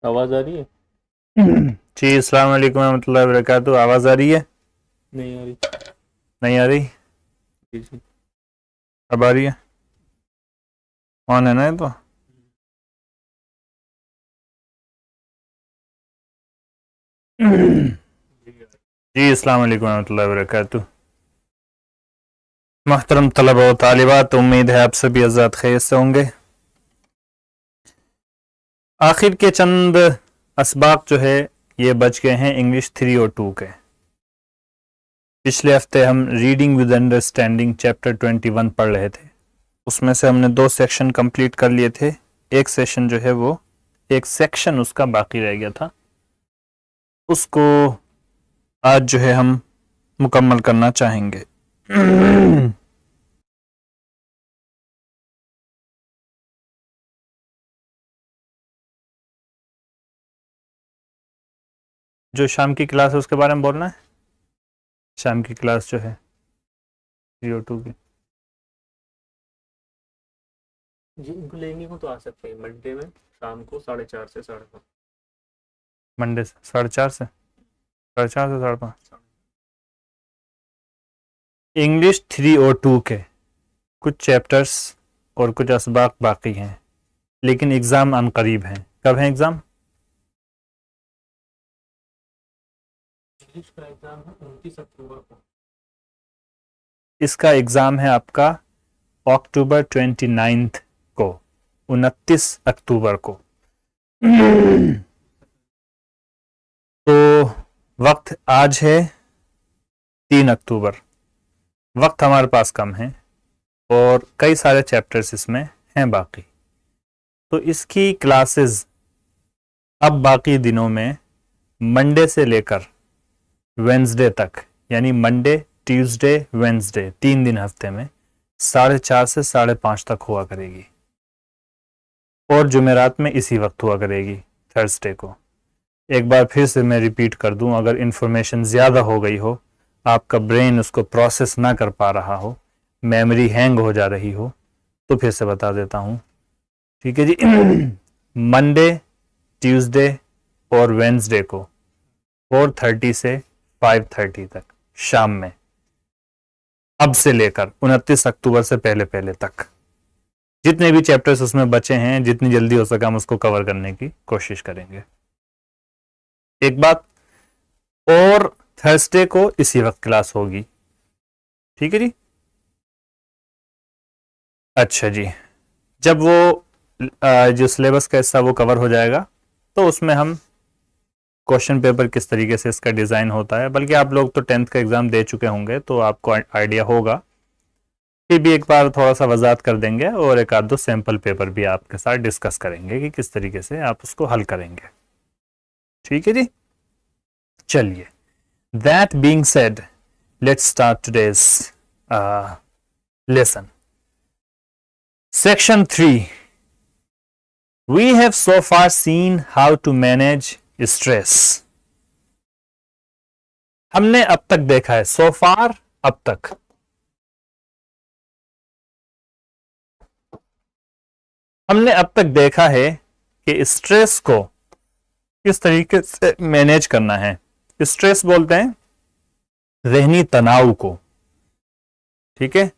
आवाज आ रही है? जी अस्सलाम वालेकुम रहमतुल्लाहि व बरकातहू। आवाज़ आ रही है? नहीं आ रही। नहीं आ रही? जी जी। अब आ रही है? ऑन है ना ये तो? जी अस्सलाम वालेकुम रहमतुल्लाहि व बरकातहू। मोहतरम तलबा व तालिबात, उम्मीद है आप सभी आज़ाद खैर से होंगे। आखिर के चंद असबाक जो है ये बच गए हैं इंग्लिश 3 और 2 के। पिछले हफ्ते हम रीडिंग विद अंडरस्टैंडिंग चैप्टर 21 पढ़ रहे थे। उसमें से हमने 2 सेक्शन कंप्लीट कर लिए थे। एक सेशन जो है वो एक सेक्शन उसका बाकी रह गया था, उसको आज जो है हम मुकम्मल करना चाहेंगे। जो शाम की क्लास है उसके बारे में बोलना है। शाम की क्लास जो है 02 की जी, इनको लेंगे हो तो आ सकते हैं मंडे में शाम को 4:30 से 5:30। मंडे से 4:30 से 5:30। इंग्लिश 3 और 2 के कुछ चैप्टर्स और कुछ असबाक बाकी हैं, लेकिन एग्ज़ाम अनकरीब हैं। कब है एग्ज़ाम? इंग्लिश का एग्जाम है 29 अक्टूबर को। इसका एग्ज़ाम है आपका अक्टूबर 29 को, 29 अक्टूबर को। तो वक्त आज है 3 अक्टूबर। वक्त हमारे पास कम है और कई सारे चैप्टर्स इसमें हैं बाकी। तो इसकी क्लासेस अब बाकी दिनों में मंडे से लेकर वेंसडे तक, यानी मंडे ट्यूसडे वेंसडे 3 दिन हफ्ते में 4:30 से 5:30 तक हुआ करेगी, और जुमेरात में इसी वक्त हुआ करेगी थर्सडे को। एक बार फिर से मैं रिपीट कर दूं, अगर इंफॉर्मेशन ज़्यादा हो गई हो, आपका ब्रेन उसको प्रोसेस ना कर पा रहा हो, मेमोरी हैंग हो जा रही हो, तो फिर से बता देता हूं। ठीक है जी। मंडे ट्यूसडे और वेंसडे को 4:30 से 5:30 तक शाम में, अब से लेकर 29 अक्टूबर से पहले पहले तक जितने भी चैप्टर्स उसमें बचे हैं, जितनी जल्दी हो सका हम उसको कवर करने की कोशिश करेंगे। एक बात और, थर्सडे को इसी वक्त क्लास होगी। ठीक है जी। अच्छा जी, जब वो जो सिलेबस का हिस्सा वो कवर हो जाएगा तो उसमें हम क्वेश्चन पेपर किस तरीके से इसका डिज़ाइन होता है, बल्कि आप लोग तो 10th का एग्ज़ाम दे चुके होंगे तो आपको आइडिया होगा, फिर भी एक बार थोड़ा सा वजाहत कर देंगे और एक आध दो सैंपल पेपर भी आपके साथ डिस्कस करेंगे कि किस तरीके से आप उसको हल करेंगे। ठीक है जी। चलिए, that being said, let's start today's lesson. Section 3, we have so far seen how to manage stress। हमने अब तक देखा है, so far अब तक, हमने अब तक देखा है कि स्ट्रेस को किस तरीके से मैनेज करना है। स्ट्रेस बोलते हैं ज़हनी तनाव को। ठीक है,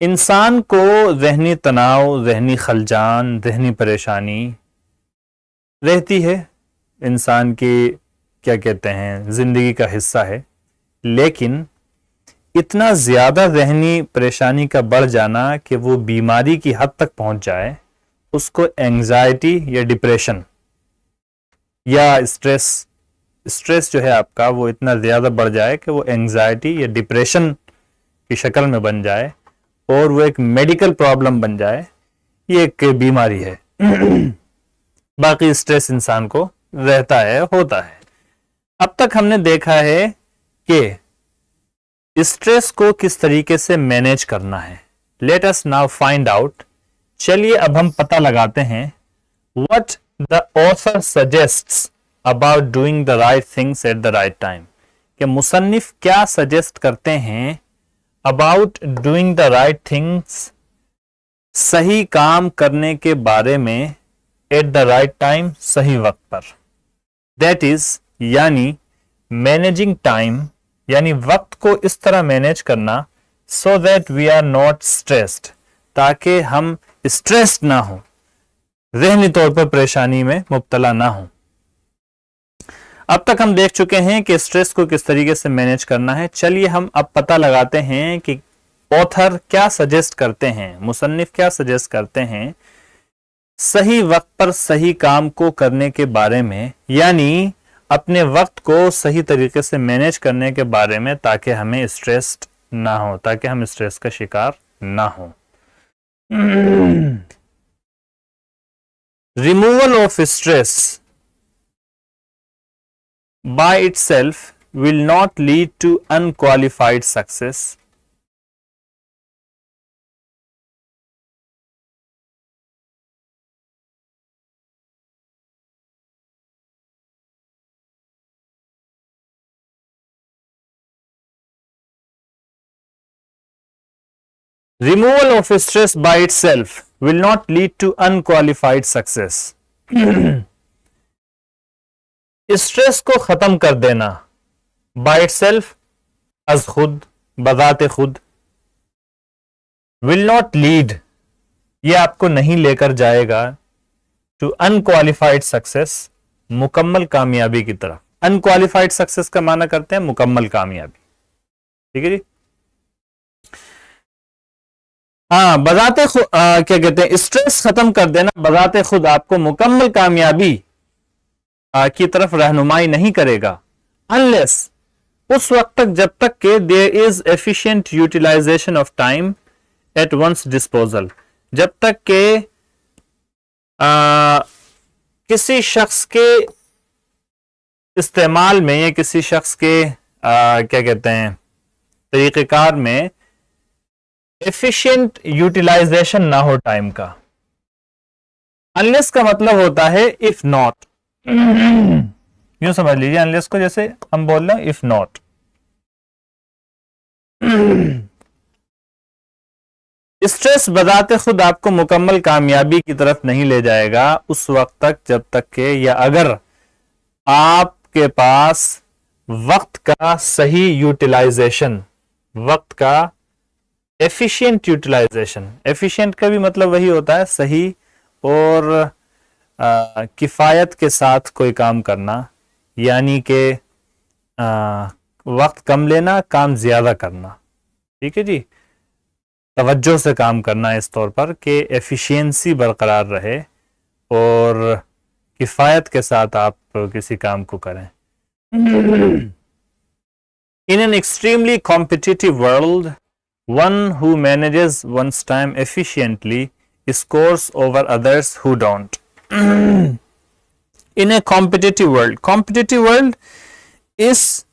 इंसान को ज़हनी तनाव, ज़हनी खलजान, ज़हनी परेशानी रहती है, इंसान की क्या कहते हैं ज़िंदगी का हिस्सा है। लेकिन इतना ज़्यादा ज़हनी परेशानी का बढ़ जाना कि वो बीमारी की हद तक पहुंच जाए, उसको एंग्जाइटी या डिप्रेशन या स्ट्रेस जो है आपका वो इतना ज़्यादा बढ़ जाए कि वो एंग्जाइटी या डिप्रेशन की शक्ल में बन जाए और वो एक मेडिकल प्रॉब्लम बन जाए, ये एक बीमारी है। बाकी स्ट्रेस इंसान को रहता है, होता है। अब तक हमने देखा है कि स्ट्रेस को किस तरीके से मैनेज करना है। Let us now find out. चलिए अब हम पता लगाते हैं what the author suggests about doing the right things at the right time. कि मुसन्निफ क्या सजेस्ट करते हैं about doing the right things, सही काम करने के बारे में एट द राइट टाइम, सही वक्त पर। दैट इज यानी मैनेजिंग टाइम यानी वक्त को इस तरह मैनेज करना so that we are not stressed, ताकि हम स्ट्रेस्ड ना हो, ज़हनी तौर पर परेशानी में मुब्तला ना हो। अब तक हम देख चुके हैं कि स्ट्रेस को किस तरीके से मैनेज करना है। चलिए हम अब पता लगाते हैं कि ऑथर क्या सजेस्ट करते हैं, मुसन्निफ क्या सजेस्ट करते हैं सही वक्त पर सही काम को करने के बारे में, यानी अपने वक्त को सही तरीके से मैनेज करने के बारे में, ताकि हमें स्ट्रेस्ड ना हो, ताकि हम स्ट्रेस का शिकार ना हो। Removal of stress by itself will not lead to unqualified success. Removal of stress by itself will not lead to unqualified success. Stress को खत्म कर देना बाय इटसेल्फ, अज खुद, बजाते खुद, विल नॉट लीड, ये आपको नहीं लेकर जाएगा टू अनक्वालिफाइड सक्सेस, मुकम्मल कामयाबी की तरफ। अनक्वालिफाइड सक्सेस का माना करते हैं मुकम्मल कामयाबी, ठीक है जी। हाँ, बजाते खुद क्या कहते हैं, स्ट्रेस खत्म कर देना बजाते खुद आपको मुकम्मल कामयाबी की तरफ रहनुमाई नहीं करेगा, अनलेस, उस वक्त तक जब तक के there is efficient utilisation of time at one's disposal, जब तक के किसी शख्स के इस्तेमाल में या किसी शख्स के क्या कहते हैं तरीक़ेकार में एफिशिएंट यूटिलाइजेशन ना हो टाइम का। अनलेस का मतलब होता है इफ नॉट, यूं समझ लीजिए अनलेस को, जैसे हम बोल रहे हैं इफ नॉट। स्ट्रेस बजाते खुद आपको मुकम्मल कामयाबी की तरफ नहीं ले जाएगा उस वक्त तक जब तक के, या अगर आपके पास वक्त का सही यूटिलाइजेशन, वक्त का एफिशिएंट यूटिलाइजेशन, एफिशिएंट का भी मतलब वही होता है सही और किफ़ायत के साथ कोई काम करना, यानी कि वक्त कम लेना, काम ज़्यादा करना, ठीक है जी। तवज्जो से काम करना इस तौर पर कि एफिशिएंसी बरकरार रहे और किफ़ायत के साथ आप किसी काम को करें। In an extremely competitive world, one who manages one's time efficiently scores over others who don't. In a competitive world, competitive world इस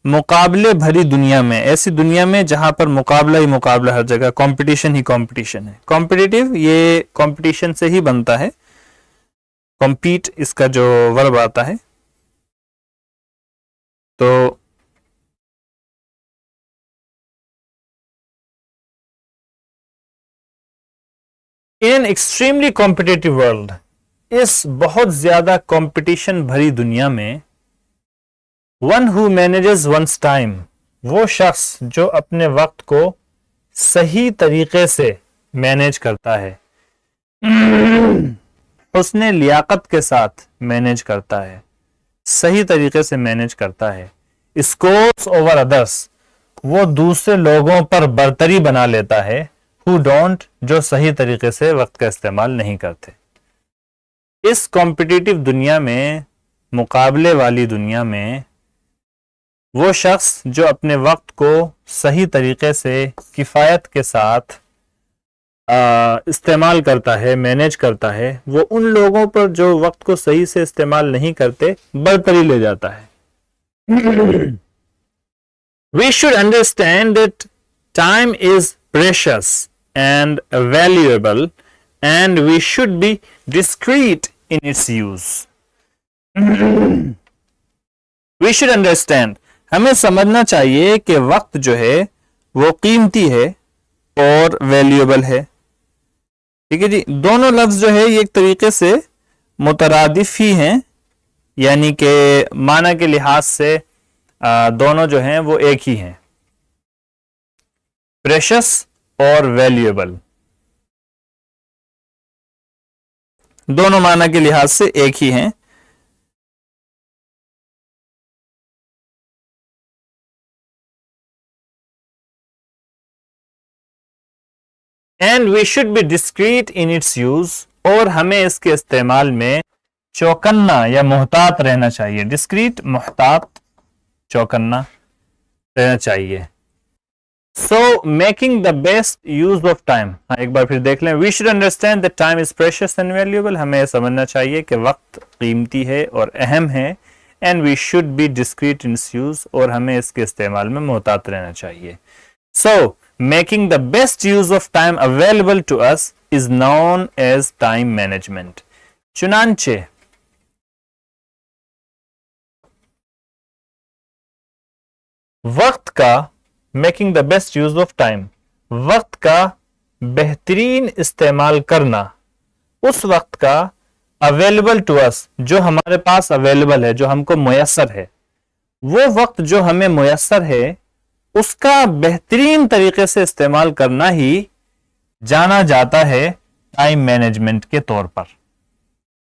मुकाबले भरी दुनिया में, ऐसी दुनिया में जहां पर मुकाबला ही मुकाबला, हर जगह कंपटीशन ही कंपटीशन है। कॉम्पिटिटिव ये कंपटीशन से ही बनता है, कॉम्पीट इसका जो वर्ब आता है। तो in an extremely competitive world, इस बहुत ज्यादा कंपटीशन भरी दुनिया में, one who manages one's time, वो शख्स जो अपने वक्त को सही तरीके से मैनेज करता है, उसने लियाकत के साथ मैनेज करता है, सही तरीके से मैनेज करता है, स्कोर्स ओवर अदर्स, वो दूसरे लोगों पर बरतरी बना लेता है, हु डोंट, जो सही तरीके से वक्त का इस्तेमाल नहीं करते। इस कॉम्पिटिटिव दुनिया में, मुकाबले वाली दुनिया में, वो शख्स जो अपने वक्त को सही तरीके से किफ़ायत के साथ इस्तेमाल करता है, मैनेज करता है, वो उन लोगों पर जो वक्त को सही से इस्तेमाल नहीं करते बरतरी ले जाता है। We should understand that time is precious and valuable and we should be discreet in its use. We should understand, हमें समझना चाहिए कि वक्त जो है वो कीमती है और वैल्यूएबल है, ठीक है जी। दोनों लफ्ज जो है ये एक तरीके से मुतरादिफ ही हैं, यानी कि माना के लिहाज से दोनों जो हैं वो एक ही हैं, प्रेशस और वैल्यूएबल, दोनों माना के लिहाज से एक ही हैं। And we should be discreet in its use, और हमें इसके इस्तेमाल में चौकन्ना या मोहतात रहना चाहिए। डिस्क्रीट, मोहतात, चौकन्ना रहना चाहिए। So making the best use of time, एक बार फिर देख लें। We should understand that time is precious and valuable, हमें समझना चाहिए कि वक्त कीमती है और अहम है। And we should be discreet in its use, और हमें इसके इस्तेमाल में मोहतात रहना चाहिए। So making the best use of time available to us is known as time management. चुनांचे वक्त का, making the best use of time, वक्त का बेहतरीन इस्तेमाल करना, उस वक्त का अवेलेबल टू अस, जो हमारे पास अवेलेबल है, जो हमको मुयस्सर है, वो वक्त जो हमें मुयस्सर है उसका बेहतरीन तरीके से इस्तेमाल करना ही जाना जाता है टाइम मैनेजमेंट के तौर पर।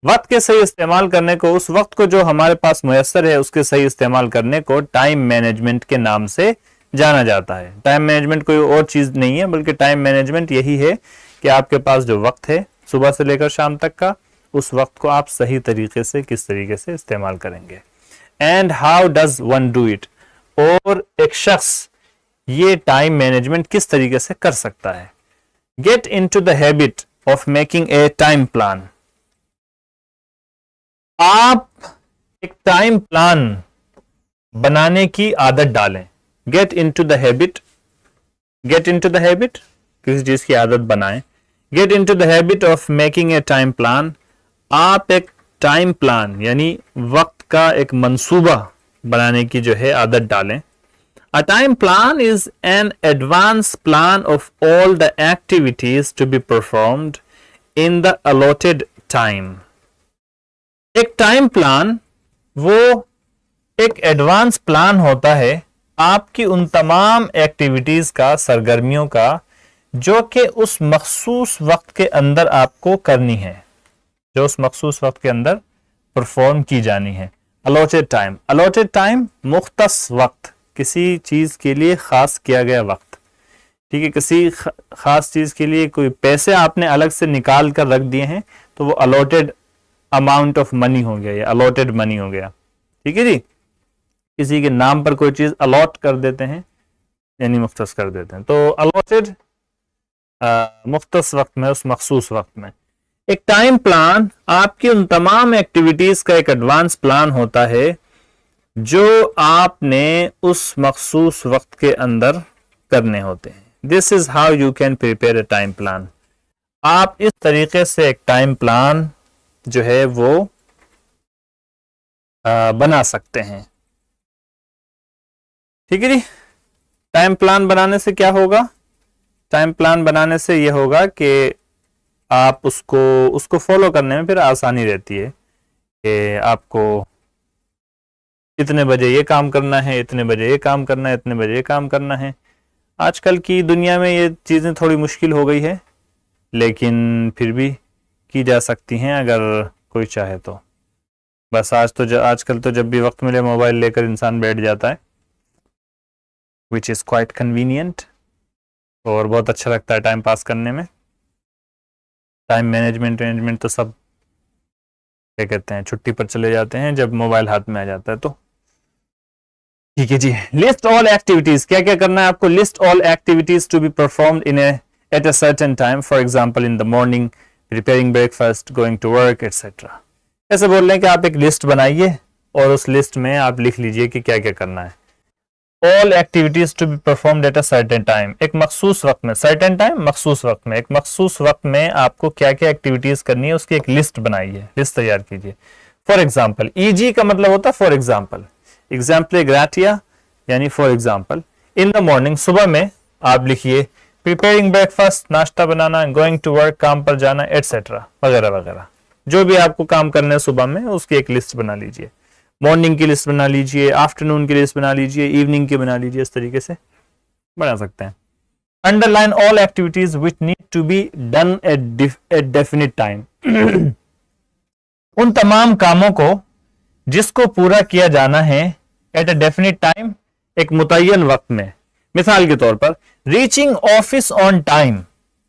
वक्त के सही इस्तेमाल करने को, उस वक्त को जो हमारे पास मुयस्सर है उसके सही इस्तेमाल करने को टाइम मैनेजमेंट के नाम से जाना जाता है। टाइम मैनेजमेंट कोई और चीज नहीं है, बल्कि टाइम मैनेजमेंट यही है कि आपके पास जो वक्त है सुबह से लेकर शाम तक का, उस वक्त को आप सही तरीके से किस तरीके से इस्तेमाल करेंगे। And how does one do it, और एक शख्स ये टाइम मैनेजमेंट किस तरीके से कर सकता है। Get into the habit of making a time plan, आप एक टाइम प्लान बनाने की आदत डालें। Get into the habit, get into the habit, किसी चीज की आदत बनाएं। Get into the habit of making a time plan, आप एक टाइम प्लान यानी वक्त का एक मंसूबा बनाने की जो है आदत डालें। A time plan is an advance plan of all the activities to be performed in the allotted time. एक टाइम प्लान वो एक एडवांस प्लान होता है आपकी उन तमाम एक्टिविटीज का, सरगर्मियों का, जो कि उस मखसूस वक्त के अंदर आपको करनी है, जो उस मखसूस वक्त के अंदर परफॉर्म की जानी है। अलॉटेड टाइम, अलॉटेड टाइम मुख्तस वक्त, किसी चीज के लिए खास किया गया वक्त, ठीक है। किसी खास चीज के लिए कोई पैसे आपने अलग से निकाल कर रख दिए हैं तो वो अलॉटेड अमाउंट ऑफ मनी हो गया, या अलॉटेड मनी हो गया, ठीक है जी। किसी के नाम पर कोई चीज अलॉट कर देते हैं यानी मुख्तस कर देते हैं, तो अलॉटेड मुख्तस वक्त में, उस मखसूस वक्त में। एक टाइम प्लान आपकी उन तमाम एक्टिविटीज का एक एडवांस प्लान होता है जो आपने उस मखसूस वक्त के अंदर करने होते हैं। This is how you can prepare a time plan. आप इस तरीके से एक टाइम प्लान जो है वो बना सकते हैं, ठीक है जी। टाइम प्लान बनाने से क्या होगा, टाइम प्लान बनाने से यह होगा कि आप उसको फॉलो करने में फिर आसानी रहती है कि आपको इतने बजे ये काम करना है, इतने बजे ये काम करना है, इतने बजे ये काम करना है। आजकल की दुनिया में ये चीज़ें थोड़ी मुश्किल हो गई है, लेकिन फिर भी की जा सकती हैं अगर कोई चाहे तो। बस आजकल तो जब भी वक्त मिले मोबाइल लेकर इंसान बैठ जाता है, विच इज़ क्वाइट कन्वीनियंट, और बहुत अच्छा लगता है टाइम पास करने में। टाइम मैनेजमेंट तो सब क्या कहते हैं, छुट्टी पर चले जाते हैं जब मोबाइल हाथ में आ जाता है। तो ठीक है जी। लिस्ट ऑल एक्टिविटीज, क्या क्या करना है आपको। List all activities to be performed in at a certain time, for example in the morning, preparing breakfast, going to work, etcetera. ऐसे बोल रहे हैं कि आप एक लिस्ट बनाइए और उस लिस्ट में आप लिख लीजिए कि क्या क्या करना है। All activities to be performed at a certain time, एक मखसूस वक्त में, सर्टेन टाइम मखसूस वक्त में, एक मखसूस वक्त में आपको क्या क्या एक्टिविटीज करनी है उसकी एक लिस्ट बनाइए, लिस्ट तैयार कीजिए। फॉर एग्जाम्पल, ईजी का मतलब होता है फॉर एग्जाम्पल, एग्जाम्पल ग्राटिया यानी for example. In the morning, सुबह में आप लिखिए प्रिपेयरिंग ब्रेकफास्ट, नाश्ता बनाना, गोइंग टू वर्क, काम पर जाना, एटसेट्रा, वगैरह वगैरह। जो भी आपको काम करना है सुबह में उसकी एक लिस्ट बना लीजिए। मॉर्निंग की लिस्ट बना लीजिए, आफ्टरनून की लिस्ट बना लीजिए, इवनिंग की बना लीजिए, इस तरीके से बना सकते हैं। Underline all activities which need to be done at definite time. उन तमाम कामों को जिसको पूरा किया जाना है एट अ डेफिनिट टाइम, एक मुतय्यन वक्त में। मिसाल के तौर पर रीचिंग ऑफिस ऑन टाइम,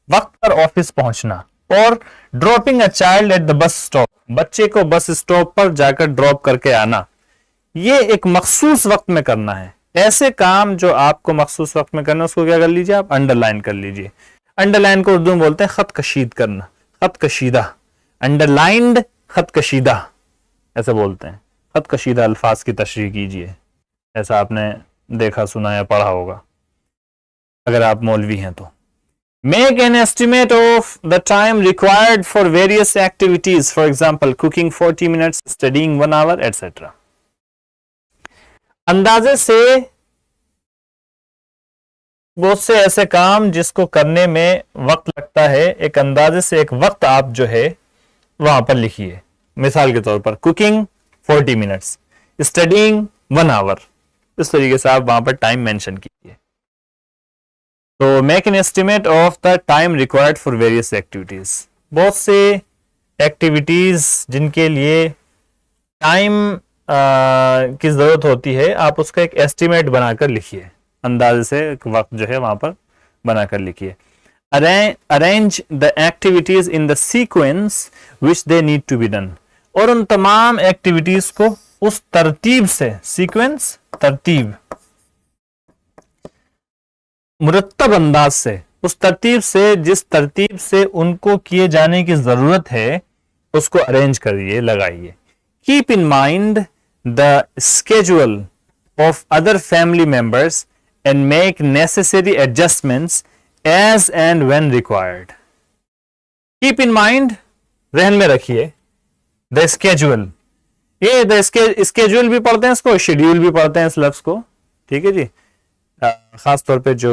वक्त पर ऑफिस पहुंचना, और dropping a child at the bus stop, बच्चे को बस स्टॉप पर जाकर ड्रॉप करके आना। ये एक मखसूस वक्त में करना है। ऐसे काम जो आपको मखसूस वक्त में करना है उसको क्या कर लीजिए, आप अंडरलाइन कर लीजिए। अंडरलाइन को उर्दू में बोलते हैं खत कशीद करना, खत कशीदा, अंडरलाइंड खत कशीदा ऐसे बोलते हैं। खत कशीदा अल्फाज की तशरीह कीजिए, ऐसा आपने देखा सुना या पढ़ा होगा अगर आप मौलवी हैं तो। Make an estimate of the time required for various activities, for example, cooking 40 minutes, studying 1 hour, etc. अंदाजे से बहुत से ऐसे काम जिसको करने में वक्त लगता है, एक अंदाजे से एक वक्त आप जो है वहां पर लिखिए। मिसाल के तौर पर कुकिंग 40 मिनट्स, स्टडीइंग 1 आवर, इस तरीके से आप वहां पर टाइम मेंशन कीजिए। तो make an estimate of the time required for various activities. बहुत से एक्टिविटीज जिनके लिए टाइम की जरूरत होती है, आप उसका एक एस्टिमेट बनाकर लिखिए, अंदाजे से एक वक्त जो है वहां पर बनाकर लिखिए। Arrange the activities in the sequence which they need to be done, और उन तमाम एक्टिविटीज को उस तरतीब से, सीक्वेंस तरतीब, मुरत्तब अंदाज से, उस तरतीब से जिस तरतीब से उनको किए जाने की जरूरत है उसको अरेंज करिए, लगाइए। Keep in mind the schedule of other family members and make necessary adjustments as and when required. Keep in mind, जहन में रखिए, द स्केड्यूल, ये द स्केड्यूल भी पढ़ते हैं इसको, शेड्यूल भी पढ़ते हैं इस लफ्ज को, ठीक है जी। खास तौर पे जो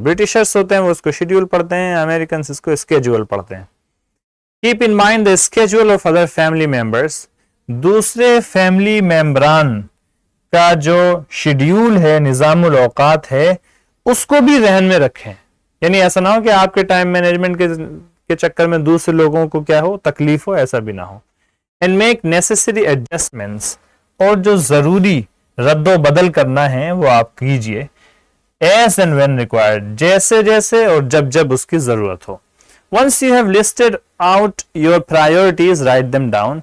ब्रिटिशर्स होते हैं वो उसको शेड्यूल पढ़ते हैं, अमेरिकन इसको स्केड्यूल पढ़ते हैं। Keep in mind the schedule of other family members, दूसरे फैमिली मेंबरान का जो शेड्यूल है, निजामुल औकात है, उसको भी जहन में रखें। यानी ऐसा ना हो कि आपके टाइम मैनेजमेंट के चक्कर में दूसरे लोगों को क्या हो, तकलीफ हो, ऐसा भी ना हो। एंड मेक नेसेसरी एडजस्टमेंट्स, और जो जरूरी रद्दो बदल करना है वो आप कीजिए। एज एंड व्हेन रिक्वायर्ड, जैसे जैसे और जब जब उसकी जरूरत हो। Once you have listed out your priorities, write them down,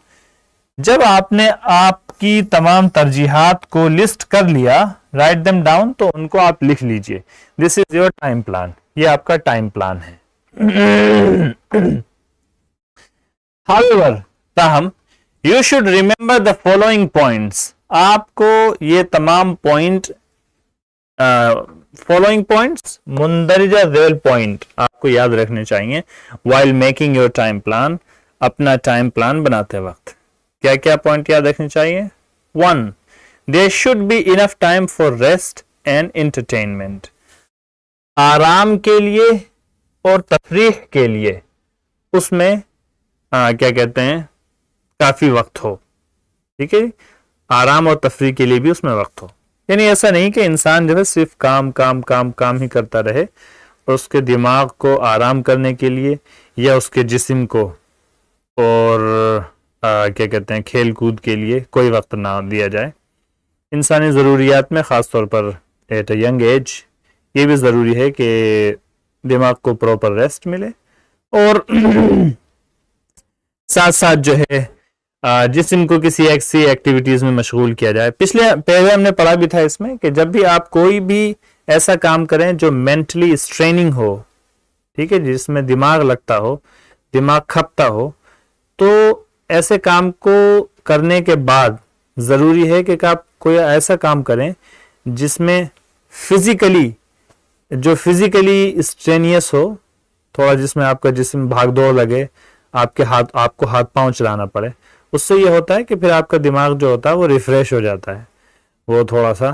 जब आपने आपकी तमाम तरजीहात को लिस्ट कर लिया, राइट देम डाउन, तो उनको आप लिख लीजिए। This is your time plan, ये आपका टाइम प्लान है। However, ताहम, you should remember the following points, आपको ये तमाम पॉइंट, फॉलोइंग पॉइंट्स, मुंदरजा झैल पॉइंट आपको याद रखने चाहिए while making your time plan, अपना टाइम प्लान बनाते वक्त। क्या क्या पॉइंट याद रखने चाहिए? 1. There should be enough time for rest and entertainment, आराम के लिए और तफरीह के लिए उसमें क्या कहते हैं, काफी वक्त हो, ठीक है। आराम और तफरीह के लिए भी उसमें वक्त हो। यानी ऐसा नहीं कि इंसान जो है सिर्फ काम काम काम काम ही करता रहे और उसके दिमाग को आराम करने के लिए या उसके जिस्म को और क्या कहते हैं खेल कूद के लिए कोई वक्त ना दिया जाए। इंसानी ज़रूरियात में ख़ास तौर पर एट अ यंग एज ये भी ज़रूरी है कि दिमाग को प्रॉपर रेस्ट मिले और साथ साथ जो है जिस्म को किसी ऐसी एक्टिविटीज में मशगूल किया जाए। पहले हमने पढ़ा भी था इसमें कि जब भी आप कोई भी ऐसा काम करें जो मेंटली स्ट्रेनिंग हो, ठीक है, जिसमें दिमाग लगता हो, दिमाग खपता हो, तो ऐसे काम को करने के बाद जरूरी है कि आप कोई ऐसा काम करें जिसमें फिजिकली स्ट्रेनियस हो, थोड़ा जिसमें आपका जिस्म भाग दौड़ लगे, आपको हाथ पांव चलाना पड़े। उससे ये होता है कि फिर आपका दिमाग जो होता है वो रिफ्रेश हो जाता है, वो थोड़ा सा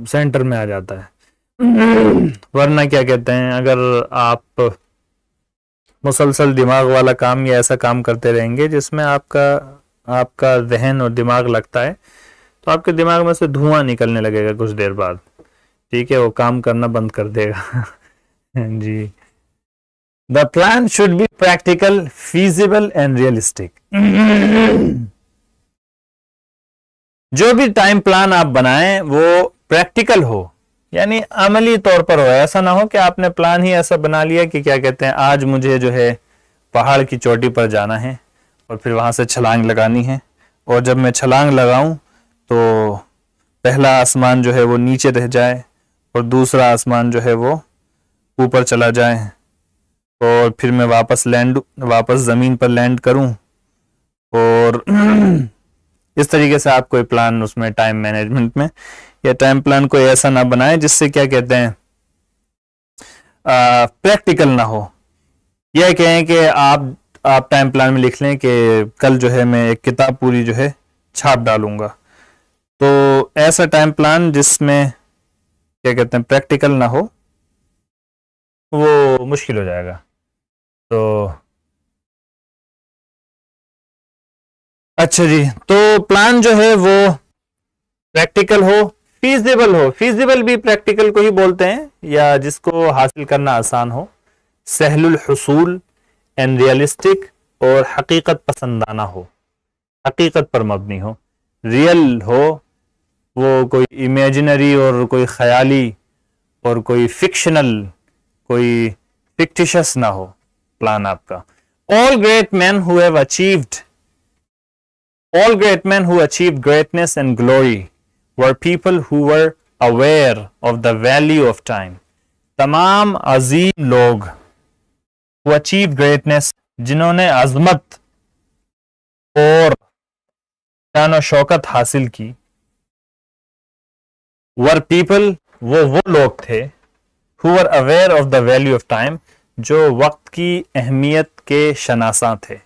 सेंटर में आ जाता है। वरना क्या कहते हैं, अगर आप मुसलसल दिमाग वाला काम या ऐसा काम करते रहेंगे जिसमें आपका आपका जहन और दिमाग लगता है, तो आपके दिमाग में से धुआं निकलने लगेगा कुछ देर बाद, ठीक है, वो काम करना बंद कर देगा। जी। The plan should be practical, feasible and realistic. जो भी टाइम प्लान आप बनाएं वो प्रैक्टिकल हो, यानी अमली तौर पर हो। ऐसा ना हो कि आपने प्लान ही ऐसा बना लिया कि क्या कहते हैं, आज मुझे जो है पहाड़ की चोटी पर जाना है और फिर वहां से छलांग लगानी है, और जब मैं छलांग लगाऊं तो पहला आसमान जो है वो नीचे रह जाए और दूसरा आसमान जो है वो ऊपर चला जाए, और फिर मैं वापस जमीन पर लैंड करूं। और इस तरीके से आप कोई प्लान उसमें टाइम मैनेजमेंट में या टाइम प्लान कोई ऐसा ना बनाए जिससे क्या कहते हैं प्रैक्टिकल ना हो। यह कहें कि आप टाइम प्लान में लिख लें कि कल जो है मैं एक किताब पूरी जो है छाप डालूंगा, तो ऐसा टाइम प्लान जिसमें क्या कहते हैं प्रैक्टिकल ना हो वो मुश्किल हो जाएगा। तो अच्छा जी, तो प्लान जो है वो प्रैक्टिकल हो, फीजिबल हो। फीजिबल भी प्रैक्टिकल को ही बोलते हैं, या जिसको हासिल करना आसान हो। सहलुल हुसूल एंड रियलिस्टिक, और हकीकत पसंदाना हो, हकीकत पर मबनी हो। रियल हो, वो कोई इमेजिनरी और कोई ख्याली और कोई फिक्शनल, कोई फिक्टिशियस ना हो प्लान आपका। All great man who have achieved All great men who achieved greatness and glory were people who were aware of the value of time. तमाम अजीम लोग who achieved greatness, जिन्होंने अजमत और शान शौकत हासिल की, were people, वो लोग थे, who were aware of the value of time, जो वक्त की अहमियत के शनासा थे,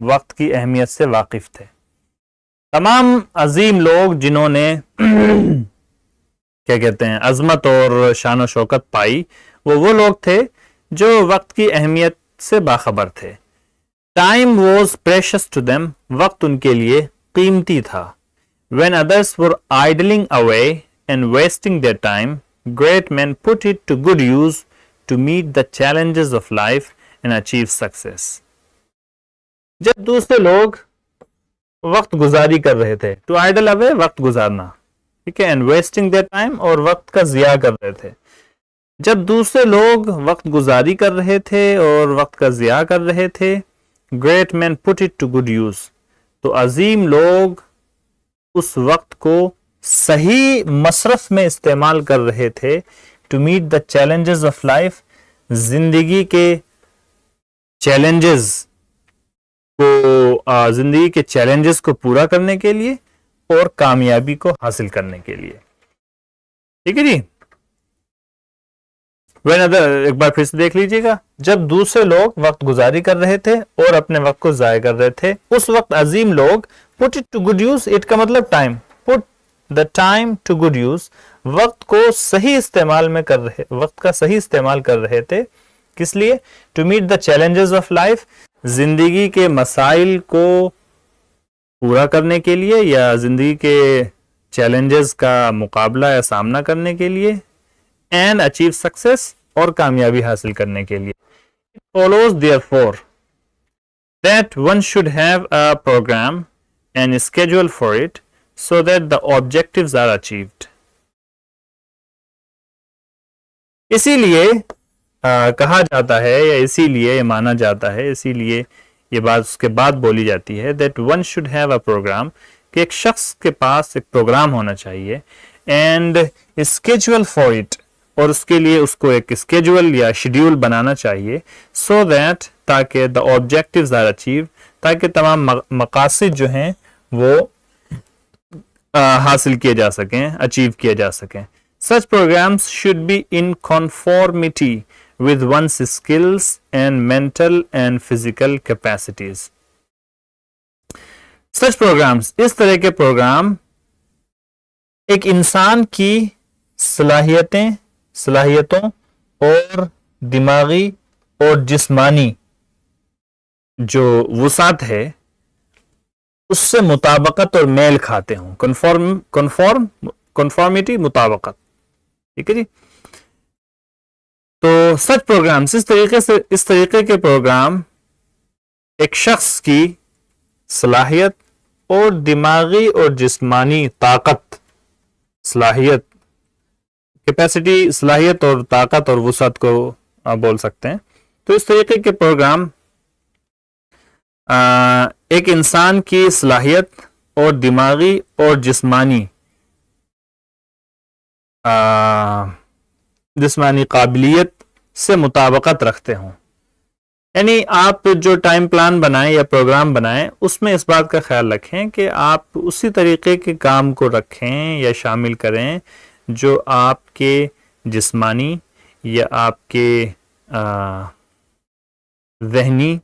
वक्त की अहमियत से वाकिफ थे। तमाम अजीम लोग जिन्होंने क्या कहते हैं अजमत और शान शौकत पाई, वो लोग थे जो वक्त की अहमियत से बाखबर थे। Time was precious to them, वक्त उनके लिए कीमती था। When others were idling away and wasting their time, great man put it to good use to meet the challenges of life and achieve success. जब दूसरे लोग वक्त गुजारी कर रहे थे, टू आइडल अवे वक्त गुजारना, ठीक है, एंड वेस्टिंग देयर टाइम, और वक्त का जिया कर रहे थे। जब दूसरे लोग वक्त गुजारी कर रहे थे और वक्त का जिया कर रहे थे, great man put it to good use, तो अजीम लोग उस वक्त को सही मसरफ में इस्तेमाल कर रहे थे। To meet the challenges of life, जिंदगी के चैलेंजेस को, जिंदगी के चैलेंजेस को पूरा करने के लिए और कामयाबी को हासिल करने के लिए, ठीक है जी। When other, एक बार फिर से देख लीजिएगा, जब दूसरे लोग वक्त गुजारी कर रहे थे और अपने वक्त को जाया कर रहे थे, उस वक्त अजीम लोग put it to good use, it का मतलब time, put the time to good use, वक्त को सही इस्तेमाल में कर रहे, वक्त का सही इस्तेमाल कर रहे थे। किस लिए? To meet the challenges of life, जिंदगी के मसाइल को पूरा करने के लिए या जिंदगी के चैलेंजेस का मुकाबला या सामना करने के लिए, एंड अचीव सक्सेस, और कामयाबी हासिल करने के लिए। It follows therefore that one should have a programme and schedule for it so that the objectives are achieved. इसीलिए कहा जाता है, या इसीलिए माना जाता है, इसीलिए ये बात उसके बाद बोली जाती है, that one should have a programme, कि एक शख्स के पास एक प्रोग्राम होना चाहिए, एंड स्केड्यूल फॉर इट, और उसके लिए उसको एक स्केड्यूल या शेड्यूल बनाना चाहिए, सो दैट, ताकि द ऑब्जेक्टिव्स आर अचीव, ताकि तमाम मकासद जो हैं वो हासिल किए जा सकें, अचीव किए जा सकें। Such programs should be in conformity with one's skills and mental and physical capacities. Such programs, इस तरह के प्रोग्राम एक इंसान की सलाहियतों और दिमागी और जिस्मानी जो वुसात है उससे मुताबकत और मेल खाते हों, कन्फॉर्मिटी, मुताबकत। ठीक है जी। तो सच प्रोग्राम्स, इस तरीके के प्रोग्राम एक शख्स की सलाहियत और दिमागी और जिस्मानी ताकत, सलाहियत, कैपेसिटी, सलाहियत और ताकत और वुसअत को आप बोल सकते हैं। तो इस तरीके के प्रोग्राम एक इंसान की सलाहियत और दिमागी और जिस्मानी काबिलियत से मुताबकत रखते हों। यानी आप जो टाइम प्लान बनाएं या प्रोग्राम बनाएं उसमें इस बात का ख्याल रखें कि आप उसी तरीके के काम को रखें या शामिल करें जो आपके जिस्मानी या आपके ज़हनी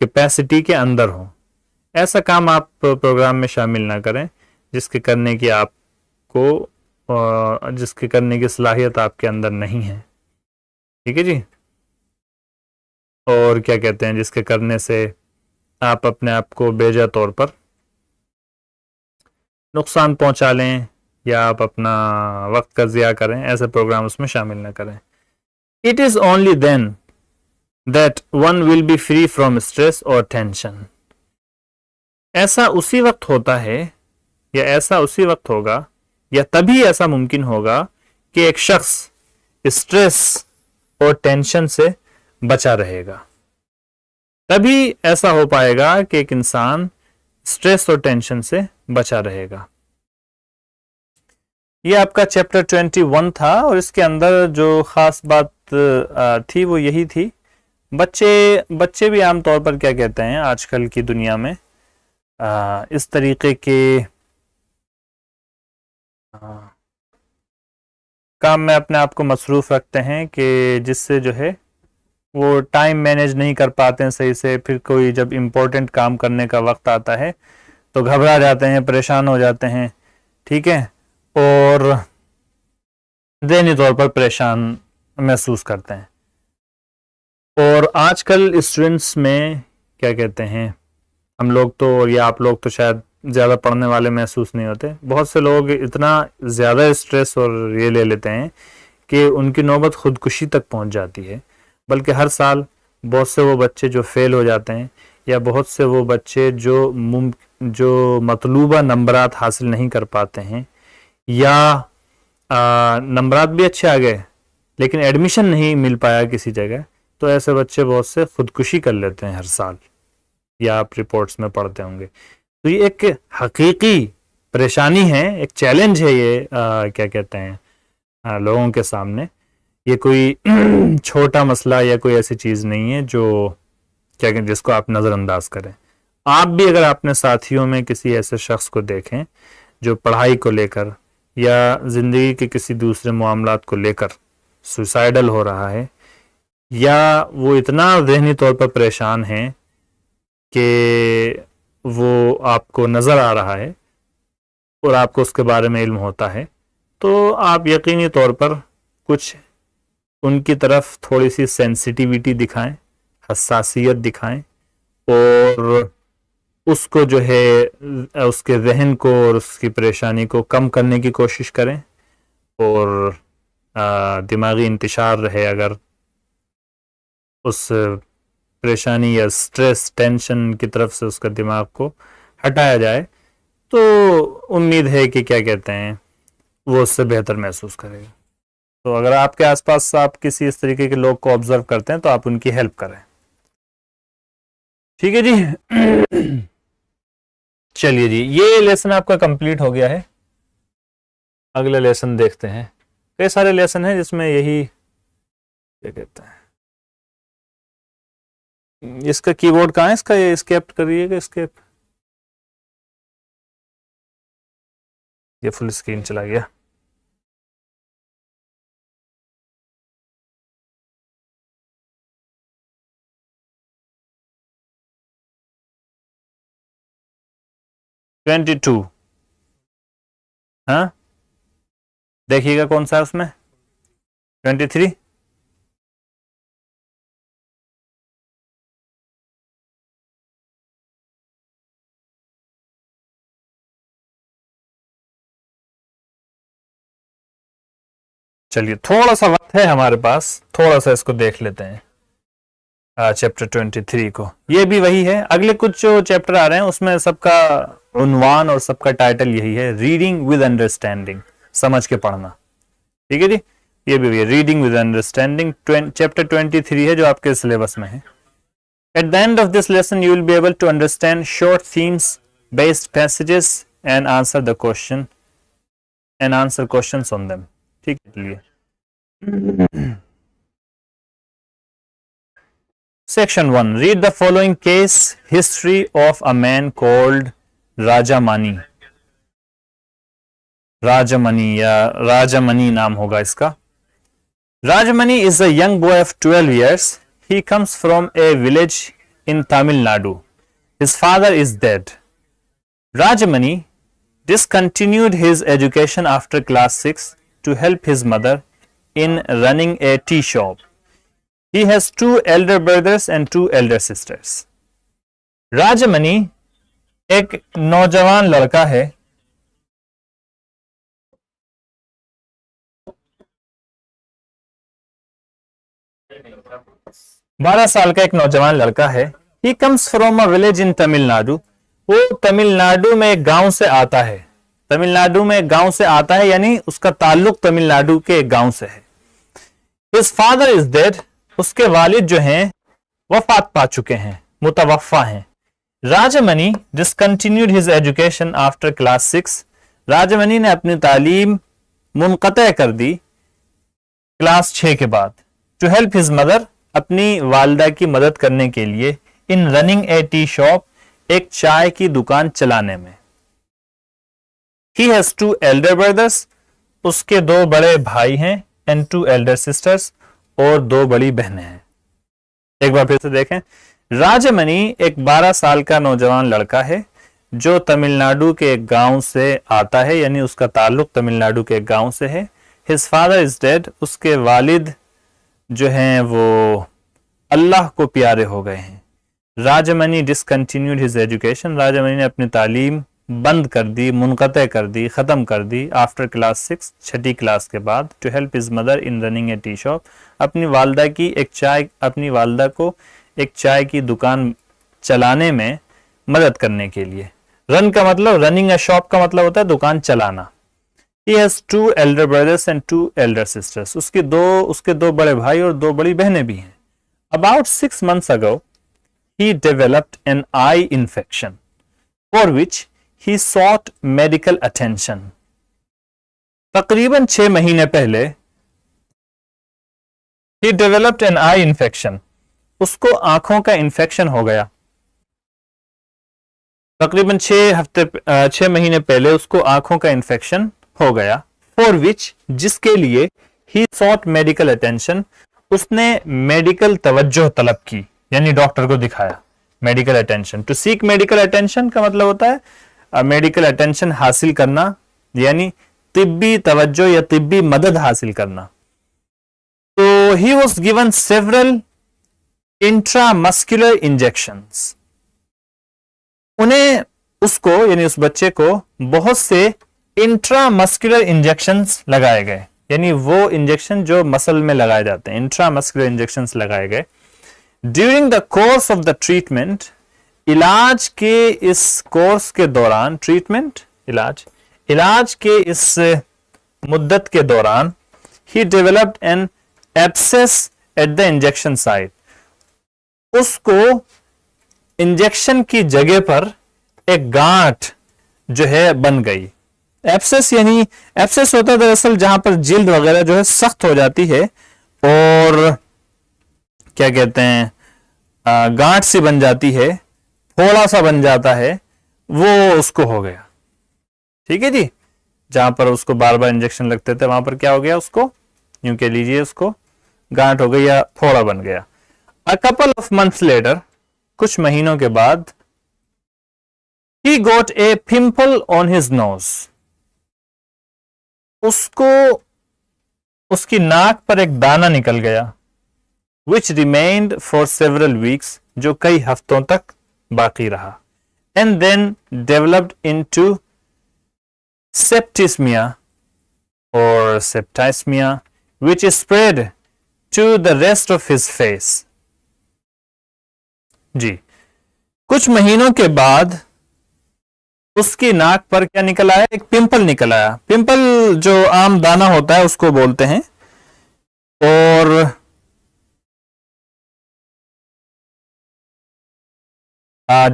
कैपेसिटी के अंदर हो। ऐसा काम आप प्रोग्राम में शामिल ना करें जिसके करने की जिसके करने की सलाहियत आपके अंदर नहीं है। ठीक है जी। और क्या कहते हैं, जिसके करने से आप अपने आप को बेजा तौर पर नुकसान पहुंचा लें या आप अपना वक्त का ज़िया करें, ऐसे प्रोग्राम उसमें शामिल ना करें। It is only then that one will be free from stress और टेंशन। ऐसा उसी वक्त होता है या ऐसा उसी वक्त होगा या तभी ऐसा मुमकिन होगा कि एक शख्स स्ट्रेस और टेंशन से बचा रहेगा। तभी ऐसा हो पाएगा कि एक इंसान स्ट्रेस और टेंशन से बचा रहेगा। ये आपका चैप्टर 21 था और इसके अंदर जो खास बात थी वो यही थी। बच्चे भी आमतौर पर क्या कहते हैं आजकल की दुनिया में इस तरीके के काम में अपने आप को मसरूफ़ रखते हैं कि जिससे जो है वो टाइम मैनेज नहीं कर पाते हैं सही से। फिर कोई जब इम्पोर्टेंट काम करने का वक्त आता है तो घबरा जाते हैं, परेशान हो जाते हैं। ठीक है, और ज़हनी तौर पर परेशान महसूस करते हैं। और आजकल स्टूडेंट्स में क्या कहते हैं, हम लोग तो या आप लोग तो शायद ज़्यादा पढ़ने वाले महसूस नहीं होते, बहुत से लोग इतना ज़्यादा स्ट्रेस और ये ले लेते हैं कि उनकी नौबत खुदकुशी तक पहुंच जाती है। बल्कि हर साल बहुत से वो बच्चे जो फेल हो जाते हैं या बहुत से वो बच्चे जो मतलूबा नंबरात हासिल नहीं कर पाते हैं या नंबरात भी अच्छे आ गए लेकिन एडमिशन नहीं मिल पाया किसी जगह, तो ऐसे बच्चे बहुत से खुदकुशी कर लेते हैं हर साल, या आप रिपोर्ट्स में पढ़ते होंगे। तो ये एक हकीकी परेशानी है, एक चैलेंज है ये क्या कहते हैं लोगों के सामने। ये कोई छोटा मसला या कोई ऐसी चीज़ नहीं है जो क्या कहते जिसको आप नज़रअंदाज करें। आप भी अगर अपने साथियों में किसी ऐसे शख्स को देखें जो पढ़ाई को लेकर या ज़िंदगी के किसी दूसरे मामलात को लेकर सुसाइडल हो रहा है या वो इतना ज़हनी तौर पर परेशान है कि वो आपको नज़र आ रहा है और आपको उसके बारे में इल्म होता है, तो आप यकीनी तौर पर कुछ उनकी तरफ थोड़ी सी सेंसिटिविटी दिखाएं, हसासियत दिखाएं और उसको जो है उसके जहन को और उसकी परेशानी को कम करने की कोशिश करें। और दिमागी इंतशार रहे अगर उस परेशानी या स्ट्रेस टेंशन की तरफ से उसका दिमाग को हटाया जाए तो उम्मीद है कि क्या कहते हैं वो उससे बेहतर महसूस करेगा। तो अगर आपके आसपास आप किसी इस तरीके के लोग को ऑब्जर्व करते हैं तो आप उनकी हेल्प करें। ठीक है जी। चलिए जी, ये लेसन आपका कंप्लीट हो गया है। अगला लेसन देखते हैं। कई सारे लेसन हैं जिसमें यही क्या कहते हैं, इसका कीबोर्ड कहाँ है, इसका ये एस्केप करिएगा, एस्केप। ये फुल स्क्रीन चला गया। ट्वेंटी टू, हाँ देखिएगा कौन सा है उसमें। 23, चलिए थोड़ा सा वक्त है हमारे पास, थोड़ा सा इसको देख लेते हैं चैप्टर 23 को। ये भी वही है, अगले कुछ जो चैप्टर आ रहे हैं उसमें सबका उन्वान और सबका टाइटल यही है, रीडिंग विद अंडरस्टैंडिंग, समझ के पढ़ना। ठीक है जी, ये भी वही है, रीडिंग विद अंडरस्टैंडिंग। चैप्टर 23 है जो आपके सिलेबस में है। At the end of this lesson, you will be able to understand short themes-based passages and answer the question and answer questions on them. ठीक है, चलिए। Section 1. Read the following case history of a man called Rajamani. Rajamani या Rajamani नाम होगा इसका। Rajamani is a young boy of 12 years. He comes from a village in Tamil Nadu. His father is dead. Rajamani discontinued his education after class 6 to help his mother in running a tea shop. He has 2 elder brothers and 2 elder sisters. Rajamani एक नौजवान लड़का है, 12 साल का एक नौजवान लड़का है। He comes from a village in Tamil Nadu. वो तमिलनाडु में एक गांव से आता है। तमिलनाडु में एक गांव से आता है यानी उसका ताल्लुक तमिलनाडु के एक गांव से है। His father is dead। उसके वालिद जो हैं वफात पा चुके हैं, मुतवफ़ा हैं। Rajmani discontinued his education after class 6। Rajmani ने अपनी तालीम मुनक़ते कर दी क्लास 6 के बाद। To help his mother, अपनी वालदा की मदद करने के लिए, इन रनिंग ए टी शॉप, एक चाय की दुकान चलाने में। He has 2 elder brothers। उसके 2 बड़े भाई हैं, and 2 elder sisters, और 2 बड़ी बहनें हैं। एक बार फिर से देखें, राजमनी एक 12 साल का नौजवान लड़का है जो तमिलनाडु के एक गांव से आता है, यानी उसका ताल्लुक तमिलनाडु के एक गांव से है। His father is dead। उसके वालिद जो हैं वो अल्लाह को प्यारे हो गए हैं। Rajmani discontinued his education. Rajmani ने अपनी तालीम बंद कर दी, मुनक़ते कर दी, ख़त्म कर दी आफ्टर क्लास 6, 6ठी क्लास के बाद। To help his mother in running a tea shop, अपनी वालदा को एक चाय की दुकान चलाने में मदद करने के लिए। रन का मतलब, रनिंग ए शॉप का मतलब होता है दुकान चलाना। He has 2 elder brothers and 2 elder sisters। उसके दो बड़े भाई और 2 बड़ी बहनें भी हैं। About 6 months ago, he developed an eye infection for which he sought medical attention। तकरीबन 6 महीने पहले he developed an eye infection। उसको आंखों का इन्फेक्शन हो गया। तकरीबन 6 महीने पहले उसको आंखों का इन्फेक्शन हो गया। फॉर विच, जिसके लिए, ही सॉट मेडिकल अटेंशन, उसने मेडिकल तवज्जो तलब की, यानी डॉक्टर को दिखाया। Medical attention, to seek medical attention का मतलब होता है मेडिकल अटेंशन हासिल करना, यानी तिब्बी तवज्जो या तिब्बी मदद हासिल करना। तो he was given several intramuscular injections. उसको यानी उस बच्चे को बहुत से इंट्रामस्कुलर इंजेक्शंस लगाए गए, यानी वो इंजेक्शन जो मसल में लगाए जाते हैं, इंट्रामस्कुलर इंजेक्शंस लगाए गए। During the course of the treatment, इलाज के इस कोर्स के दौरान, ट्रीटमेंट इलाज के इस मुद्दत के दौरान, he developed an abscess at the injection site. उसको इंजेक्शन की जगह पर एक गांठ जो है बन गई। एब्सेस यानी, एब्सेस होता है दरअसल जहां पर जिल्द वगैरह जो है सख्त हो जाती है और क्या कहते हैं गांठ सी बन जाती है, फोड़ा सा बन जाता है, वो उसको हो गया। ठीक है जी, जहां पर उसको बार बार इंजेक्शन लगते थे वहां पर क्या हो गया, उसको यूं कह लीजिए उसको गांठ हो गई या फोड़ा बन गया। A couple of months later, कुछ महीनों के बाद, he got a pimple on his nose। उसको उसकी नाक पर एक दाना निकल गया। which remained for several weeks, जो कई हफ्तों तक बाकी रहा। and then developed into septicemia or septicemia which spread to the rest of his face. जी, कुछ महीनों के बाद उसकी नाक पर क्या निकल आया? एक पिंपल निकल आया। पिंपल जो आम दाना होता है उसको बोलते हैं। और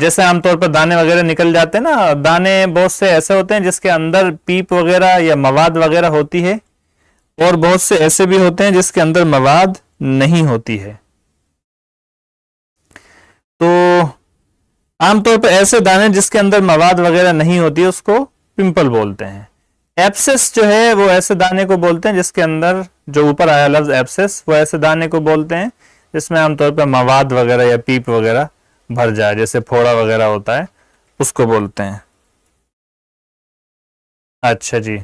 जैसे आमतौर पर दाने वगैरह निकल जाते हैं ना, दाने बहुत से ऐसे होते हैं जिसके अंदर पीप वगैरह या मवाद वगैरह होती है, और बहुत से ऐसे भी होते हैं जिसके अंदर मवाद नहीं होती है। तो आमतौर पर ऐसे दाने जिसके अंदर मवाद वगैरह नहीं होती है उसको पिंपल बोलते हैं। एब्सेस जो है वो ऐसे दाने को बोलते हैं जिसके अंदर, जो ऊपर आया लफ्ज एब्सेस, वो ऐसे दाने को बोलते हैं जिसमें आमतौर पर मवाद वगैरह या पीप वगैरह भर जाए, जैसे फोड़ा वगैरह होता है उसको बोलते हैं। अच्छा जी,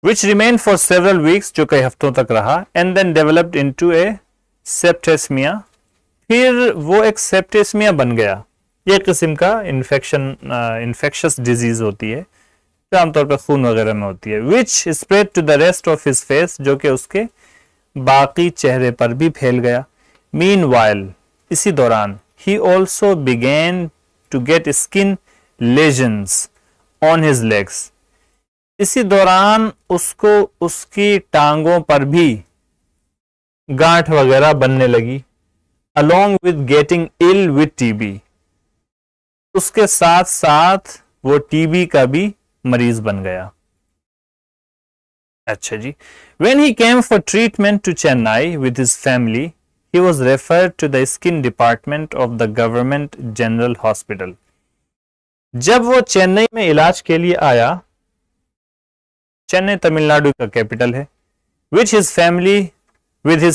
which remained for several weeks, जो कई हफ्तों तक रहा, and then developed into a septicemia, फिर वो एक सेप्टेस्मिया बन गया। ये किस्म का इन्फेक्शस डिजीज होती है जो आमतौर पर खून वगैरह में होती है। Which spread to the rest of his face, जो कि उसके बाकी चेहरे पर भी फैल गया। मीन वाइल, इसी दौरान, he also began to get skin lesions on his legs, इसी दौरान उसको उसकी टांगों पर भी गांठ वगैरह बनने लगी। along with getting ill with TB, उसके साथ साथ वो टीबी का भी मरीज बन गया। अच्छा जी, when he came for treatment to Chennai with his family, he was referred to the skin department of the government general hospital. जब वो चेन्नई में इलाज के लिए आया, चेन्नई तमिलनाडु का कैपिटल है, with his